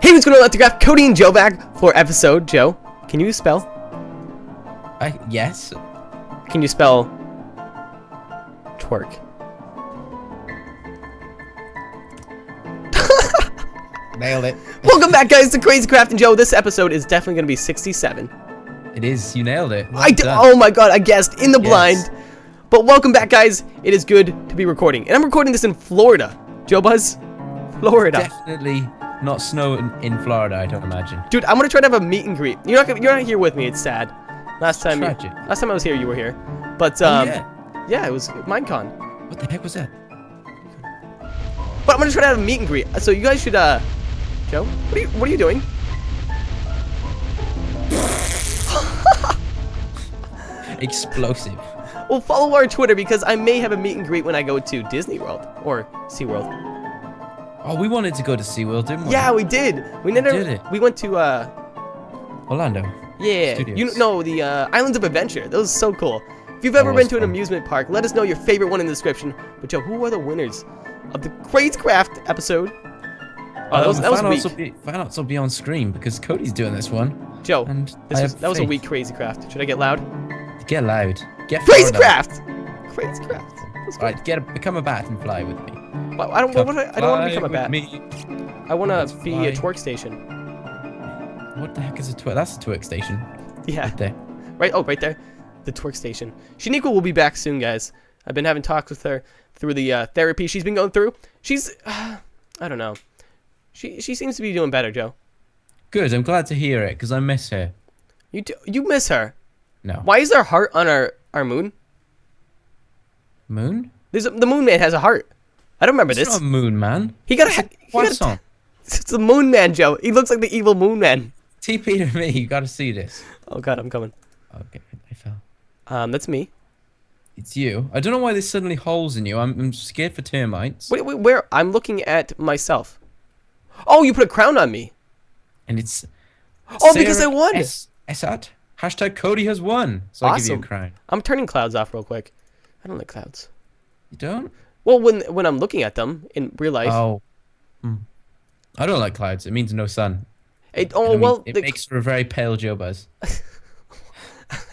Hey, what's going on, TheAtlanticCraft? Cody and Joe back for episode. Joe, can you spell? Yes. Can you spell twerk? Nailed it. Welcome back, guys, to CrazyCraft. And Joe, this episode is definitely going to be 67. It is. You nailed it. Well I did. done. Oh my god, I guessed in the blind. But welcome back, guys. It is good to be recording. And I'm recording this in Florida. Joe Buzz? Florida. Definitely not snow in Florida, I don't imagine. Dude, I'm going to try to have a meet and greet. You're not here with me. It's sad. Last time I was here, you were here. But yeah, it was Minecon. What the heck was that? But I'm gonna try to have a meet and greet. So you guys should Joe, what are you doing? Explosive. Well, follow our Twitter because I may have a meet and greet when I go to Disney World or SeaWorld. Oh, we wanted to go to SeaWorld, didn't we? Yeah, we did. We went to Orlando. Yeah, Studios. the Islands of Adventure. That was so cool. If you've ever been to an amusement park, let us know your favorite one in the description. But Joe, who are the winners of the CrazyCraft episode? Oh, that was weak. Fanouts will be on screen because Cody's doing this one. Joe, and that was a weak CrazyCraft. Should I get loud? Get loud. Get CrazyCraft. CrazyCraft. Alright, become a bat and fly with me. Well, I don't want to become a bat. Me. I want to be a twerk station. What the heck is a twerk? That's a twerk station. Yeah. Right there. Right. Oh, right there. The twerk station. Shaniqua will be back soon, guys. I've been having talks with her through the therapy she's been going through. She's, I don't know. She seems to be doing better, Joe. Good. I'm glad to hear it because I miss her. You miss her? No. Why is there a heart on our moon? Moon? The moon man has a heart. I don't remember this. It's not a moon man. He got a. It's the moon man, Joe. He looks like the evil moon man. TP to me. You got to see this. Oh God, I'm coming. Okay, I fell. That's me. It's you. I don't know why there's suddenly holes in you. I'm scared for termites. Wait, where? I'm looking at myself. Oh, you put a crown on me. And it's. Oh, because I won. Esat. Hashtag Cody has won. So awesome. I give you a crown. I'm turning clouds off real quick. I don't like clouds. You don't? Well, when I'm looking at them in real life. Oh. I don't like clouds. It means no sun. It makes for a very pale Joe Buzz.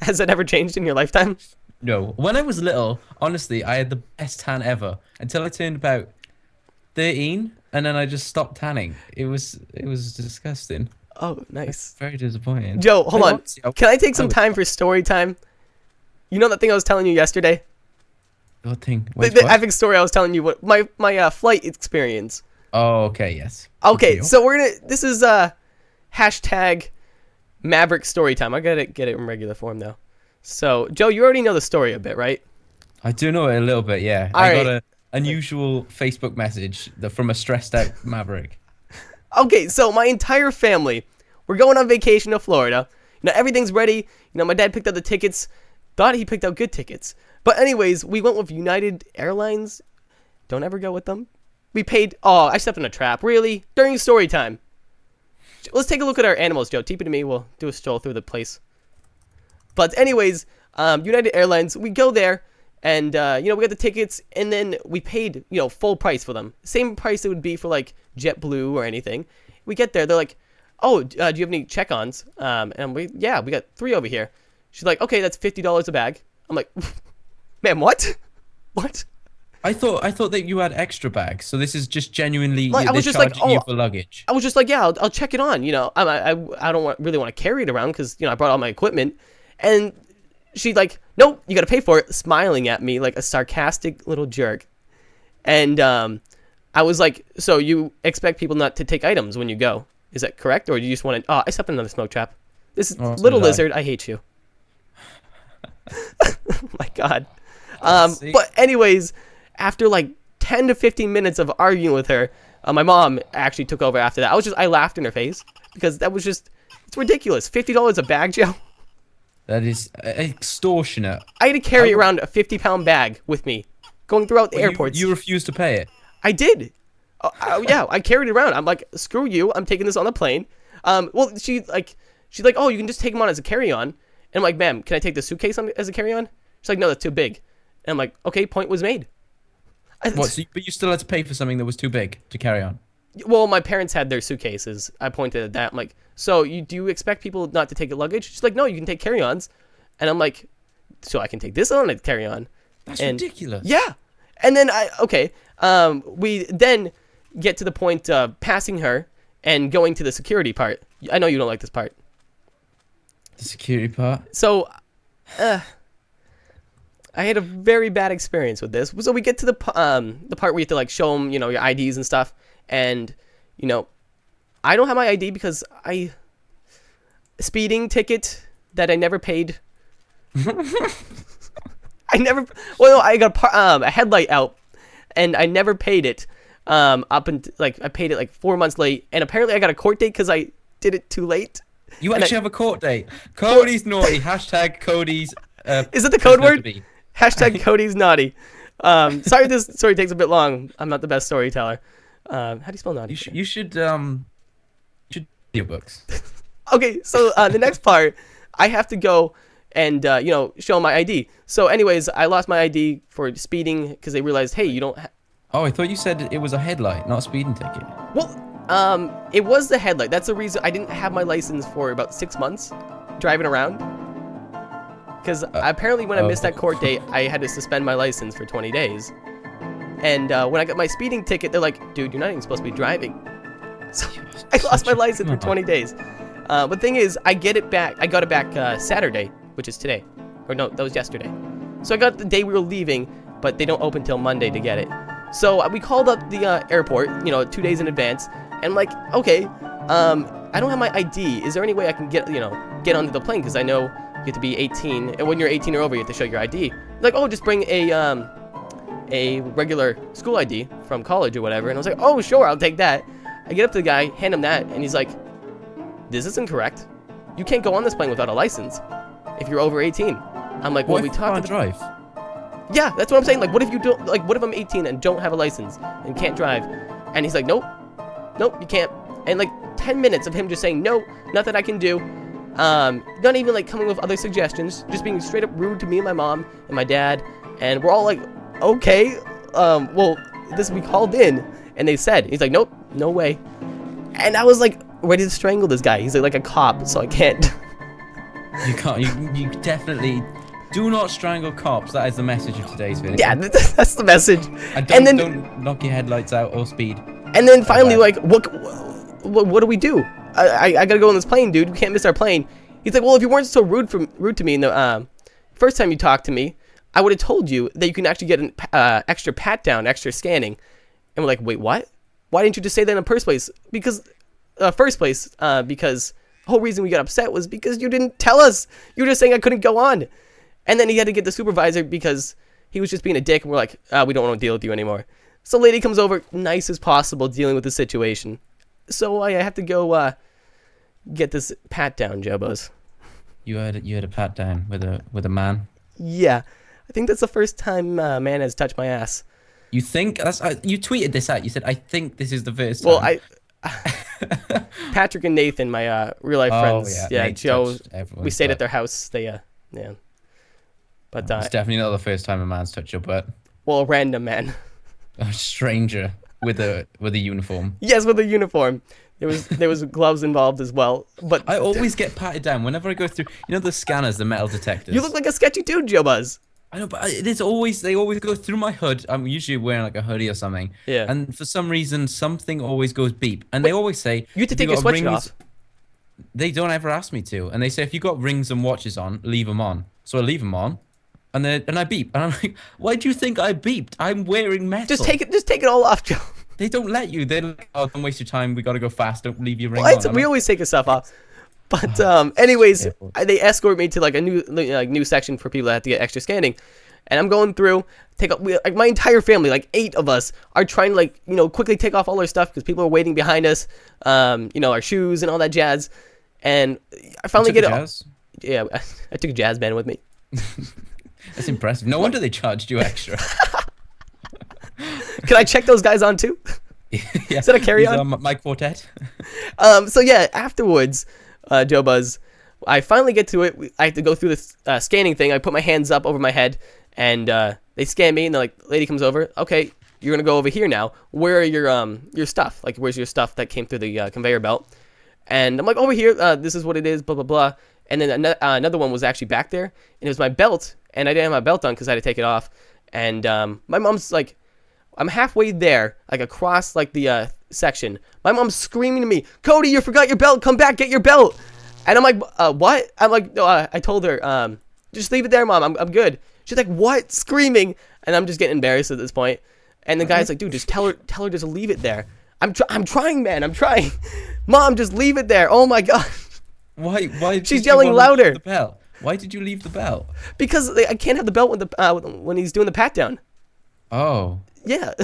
Has that ever changed in your lifetime? No. When I was little, honestly, I had the best tan ever until I turned about 13, and then I just stopped tanning. It was disgusting. Oh, nice. Very disappointing. Joe, hold on. Can I take some time for story time? You know that thing I was telling you yesterday? What thing? The epic story I was telling you. What my flight experience. Oh, okay, yes. Okay, so this is hashtag Maverick story time. I gotta get it in regular form though. So, Joe, you already know the story a bit, right? I do know it a little bit, yeah. I got an unusual Facebook message from a stressed out Maverick. Okay, so my entire family, we're going on vacation to Florida. You know, everything's ready. You know, my dad picked out the tickets. Thought he picked out good tickets. But anyways, we went with United Airlines. Don't ever go with them. We paid... Oh, I stepped in a trap. Really? During story time. Let's take a look at our animals, Joe. TP to me. We'll do a stroll through the place. But anyways, United Airlines, we go there. And, you know, we got the tickets. And then we paid, you know, full price for them. Same price it would be for, like, JetBlue or anything. We get there. They're like, oh, do you have any check-ons? And we got 3 over here. She's like, okay, that's $50 a bag. I'm like... Man, what? What? I thought that you had extra bags, so this is just genuinely like, I was just charging you for luggage. I was just like, yeah, I'll check it on. You know, I don't really want to carry it around because you know I brought all my equipment, and she's like, nope, you got to pay for it, smiling at me like a sarcastic little jerk, and I was like, so you expect people not to take items when you go? Is that correct, or do you just want to? Oh, I stepped in another smoke trap. This is little lizard. I hate you. Oh my God. But anyways, after like 10 to 15 minutes of arguing with her, my mom actually took over after that. I laughed in her face because that was just, it's ridiculous. $50 a bag, Joe. That is extortionate. I had to carry around a 50-pound bag with me going throughout the airports. You refused to pay it. I did. Yeah, I carried it around. I'm like, screw you. I'm taking this on the plane. Well, she's like, oh, you can just take them on as a carry-on. And I'm like, ma'am, can I take the suitcase as a carry-on? She's like, no, that's too big. And I'm like, okay, point was made. What? But you still had to pay for something that was too big to carry on? Well, my parents had their suitcases. I pointed at that. I'm like, so do you expect people not to take luggage? She's like, no, you can take carry-ons. And I'm like, so I can take this on and carry on. That's ridiculous. Yeah. And then we then get to the point of passing her and going to the security part. I know you don't like this part. The security part? So, I had a very bad experience with this. So we get to the part where you have to like show them, your IDs and stuff. And, I don't have my ID because speeding ticket that I never paid. I got a headlight out and I never paid it. Up and I paid it like 4 months late. And apparently I got a court date because I did it too late. You actually have a court date. Cody's naughty. Hashtag Cody's. Is it the code word? Hashtag Cody's naughty. Sorry, this story takes a bit long. I'm not the best storyteller. How do you spell naughty? You should your books. Okay, so the next part, I have to go and show my ID. So, anyways, I lost my ID for speeding because they realized, hey, you don't. Oh, I thought you said it was a headlight, not a speeding ticket. Well, it was the headlight. That's the reason I didn't have my license for about 6 months driving around. Because apparently when I missed that court date, I had to suspend my license for 20 days. And when I got my speeding ticket, they're like, dude, you're not even supposed to be driving. So I lost my license for 20 days. But the thing is, I got it back Saturday, which is today. Or no, that was yesterday. So I got the day we were leaving, but they don't open till Monday to get it. So we called up the airport, 2 days in advance. And I'm like, okay, I don't have my ID. Is there any way I can get onto the plane? Because I know you have to be 18. And when you're 18 or over, you have to show your ID. They're like, oh, just bring a regular school ID from college or whatever. And I was like, oh, sure, I'll take that. I get up to the guy, hand him that, and he's like, this is incorrect. You can't go on this plane without a license if you're over 18. I'm like, well, we talked to drive. Yeah, that's what I'm saying. Like, what if you don't? Like, what if I'm 18 and don't have a license and can't drive? And he's like, nope, you can't. And like 10 minutes of him just saying, no, nothing I can do. Not even like coming with other suggestions, just being straight up rude to me and my mom and my dad. And we're all like, okay, well, we called in and they said, he's like, nope, no way. And I was like ready to strangle this guy. He's like a cop, so I can't. You can't. You definitely do not strangle cops. That is the message of today's video. Yeah, that's the message. And don't knock your headlights out or speed. And then finally, like, what do we do? I gotta go on this plane, dude. We can't miss our plane. He's like, well, if you weren't so rude to me in the first time you talked to me, I would have told you that you can actually get an extra pat down, extra scanning. And we're like, wait, what? Why didn't you just say that in the first place? Because the whole reason we got upset was because you didn't tell us. You were just saying I couldn't go on. And then he had to get the supervisor because he was just being a dick. And we're like, we don't want to deal with you anymore. So lady comes over, nice as possible, dealing with the situation. So I have to go get this pat down, Jobos. You had a pat down with a man. Yeah, I think that's the first time a man has touched my ass. You think you tweeted this out? You said, I think this is the first time. Well, Patrick and Nathan, my real life friends. Yeah, Joe. We stayed at their house. They yeah. But it's definitely not the first time a man's touched your butt. Well, a random man. A stranger with a uniform. Yes, with a uniform. There was gloves involved as well. But I always get patted down whenever I go through. The scanners, the metal detectors. You look like a sketchy dude, Joe Buzz. I know, but they always go through my hood. I'm usually wearing like a hoodie or something. Yeah. And for some reason, something always goes beep. And they always say you have to take your sweatshirt off. They don't ever ask me to. And they say if you got rings and watches on, leave them on. So I leave them on. And I beep. And I'm like, why do you think I beeped? I'm wearing metal. Just take it all off, Joe. They don't let you. They're like, oh, don't waste your time. We got to go fast. Don't leave your ring on. We always take our stuff off. But anyways, they escort me to like a new section for people that have to get extra scanning. And I'm going through, my entire family, like 8 of us, are trying to quickly take off all our stuff because people are waiting behind us, our shoes and all that jazz. And I finally get it. Yeah, I took a jazz band with me. That's impressive. No wonder they charged you extra. Can I check those guys on too? Yeah. Is that a carry-on? My quartet. So yeah, afterwards, Joe Buzz, I finally get to it. I have to go through this scanning thing. I put my hands up over my head, and they scan me, and the lady comes over. Okay, you're gonna go over here now. Where are your stuff? Like, where's your stuff that came through the conveyor belt? And I'm like, over here. This is what it is. Blah blah blah. And then another one was actually back there, and it was my belt, and I didn't have my belt on because I had to take it off. And my mom's like, I'm halfway there, like across like the section. My mom's screaming to me, Cody, you forgot your belt. Come back, get your belt. And I'm like, what? I'm like, no, I told her, just leave it there, Mom. I'm good. She's like, what? Screaming. And I'm just getting embarrassed at this point. And the guy's like, dude, just tell her just leave it there. I'm trying, man. I'm trying. Mom, just leave it there. Oh my God. Why? Did She's you yelling wanna louder. leave the belt? Why did you leave the belt? Because I can't have the belt when he's doing the pat down. Oh. Yeah.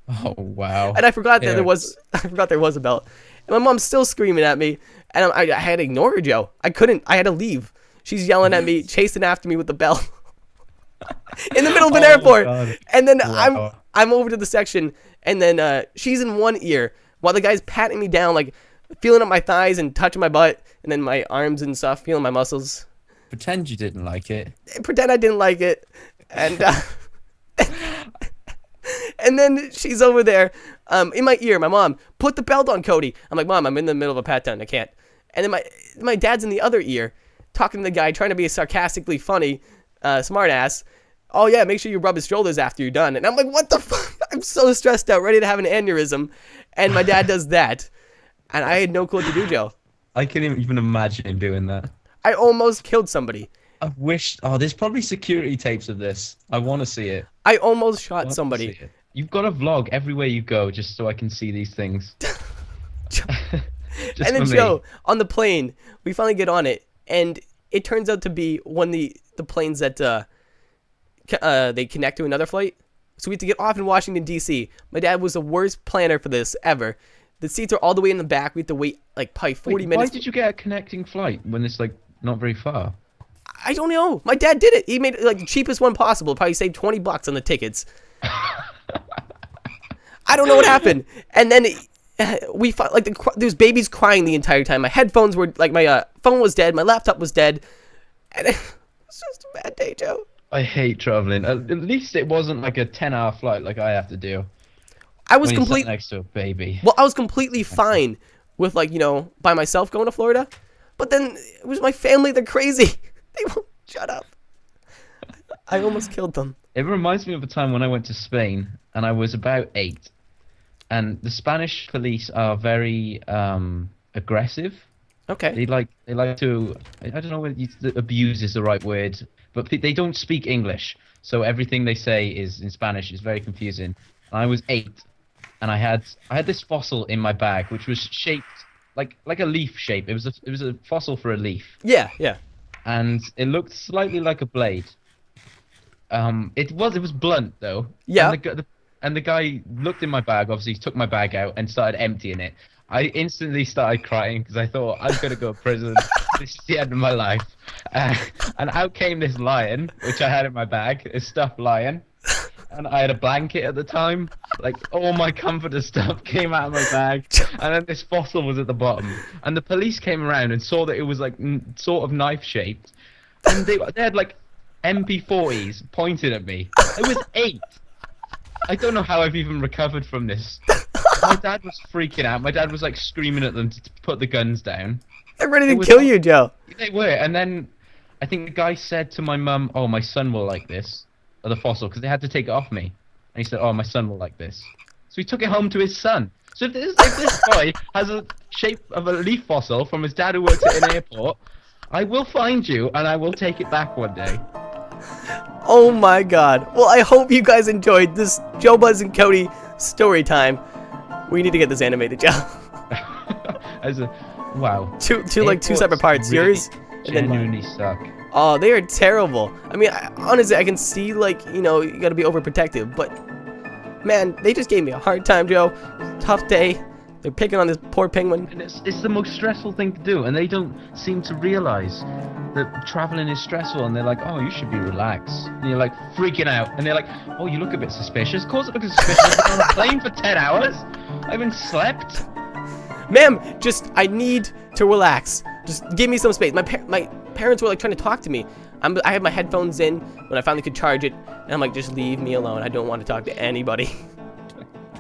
Oh wow. And I forgot that there was a belt. And my mom's still screaming at me, and I had to ignore her, Joe. I couldn't. I had to leave. She's yelling at me, chasing after me with the belt. In the middle of an airport. God. And then Wow. I'm over to the section, and then she's in one ear while the guy's patting me down, like feeling up my thighs and touching my butt, and then my arms and stuff, feeling my muscles. Pretend you didn't like it. Pretend I didn't like it. And and then she's over there in my ear. My mom, put the belt on, Cody. I'm like, Mom, I'm in the middle of a pat down. I can't. And then my dad's in the other ear talking to the guy, trying to be a sarcastically funny smart ass. Oh, yeah, make sure you rub his shoulders after you're done. And I'm like, what the fuck? I'm so stressed out, ready to have an aneurysm. And my dad does that. And I had no clue what to do, Joe. I can't even imagine him doing that. I almost killed somebody. I wish. Oh, there's probably security tapes of this. I want to see it. I almost shot somebody. You've got to vlog everywhere you go, just so I can see these things. And then Joe, on the plane, we finally get on it, and it turns out to be one of the planes that they connect to another flight. So we have to get off in Washington, D.C. My dad was the worst planner for this ever. The seats are all the way in the back. We have to wait like probably 40 minutes. Why did you get a connecting flight when it's like not very far? I don't know. My dad did it. He made it like the cheapest one possible. Probably saved $20 on the tickets. I don't know what happened. And then we fought, like there's babies crying the entire time. My headphones were like my phone was dead. My laptop was dead. And it was just a bad day, Joe. I hate traveling. At least it wasn't like a 10-hour flight like I have to do. I was when you're completely sat next to a baby. Well, I was completely fine with like, by myself going to Florida. But then it was my family. They're crazy. They won't shut up. I almost killed them. It reminds me of a time when I went to Spain and I was about 8. And the Spanish police are very aggressive. Okay. They like to, I don't know whether abuse is the right word, but they don't speak English. So everything they say is in Spanish. It's very confusing. And I was 8 and I had this fossil in my bag which was shaped like a leaf shape. It was a fossil for a leaf. Yeah, yeah. And it looked slightly like a blade. It was blunt though. Yeah. And the guy looked in my bag. Obviously, he took my bag out and started emptying it. I instantly started crying because I thought I'm gonna go to prison. This is the end of my life. And out came this lion, which I had in my bag, a stuffed lion. And I had a blanket at the time. Like all my comforter stuff came out of my bag, and then this fossil was at the bottom. And the police came around and saw that it was like sort of knife shaped, and they had like MP40s pointed at me. I was 8. I don't know how I've even recovered from this. My dad was freaking out. My dad was like screaming at them to put the guns down. They're ready to kill you, Joe. They were, and then I think the guy said to my mum, "Oh, my son will like this." Of the fossil, because they had to take it off me, and he said, "Oh, my son will like this," so he took it home to his son. So if this boy has a shape of a leaf fossil from his dad who works at an airport, I will find you and I will take it back one day. Oh my God. Well, I hope you guys enjoyed this Joe Buzz and Cody story time. We need to get this animated, Joe. Wow. Two separate parts. Really Yours and then mine. genuinely suck. Oh, they are terrible. I mean, honestly, I can see, like, you gotta be overprotective, but, man, they just gave me a hard time, Joe. Tough day. They're picking on this poor penguin. And it's the most stressful thing to do, and they don't seem to realize that traveling is stressful, and they're like, "Oh, you should be relaxed." And you're like freaking out, and they're like, "Oh, you look a bit suspicious." Of course I look suspicious. I've been on a plane for 10 hours. I haven't slept. Ma'am, I need to relax. Just give me some space. My parents were like trying to talk to me. I had my headphones in when I finally could charge it, and I'm like, just leave me alone. I don't want to talk to anybody.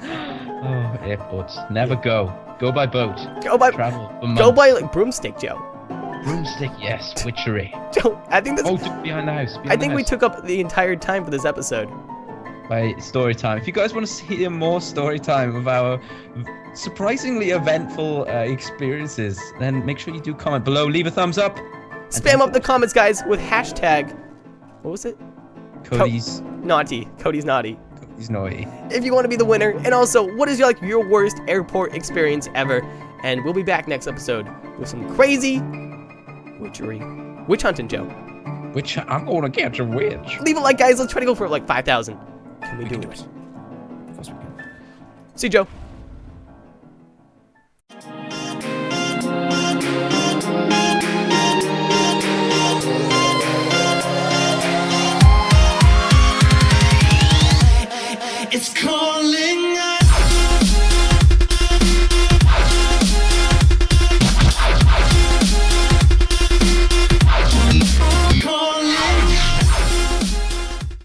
Oh, airports. Never go. Go by boat. Travel for months. Go by like broomstick, Joe. Broomstick, yes. Witchery. Joe, I think that's... Oh, behind the house. I think we took up the entire time for this episode. By story time. If you guys want to hear more story time of our surprisingly eventful experiences, then make sure you do comment below. Leave a thumbs up. Spam up the comments, guys, with hashtag... What was it? Cody's... Naughty. Cody's naughty. He's naughty. If you want to be the winner. And also, what is your worst airport experience ever? And we'll be back next episode with some crazy witchery. Witch hunting, Joe. I'm gonna catch a witch. Leave a like, guys. Let's try to go for like 5,000. Can we do it? Of course we can. See you, Joe.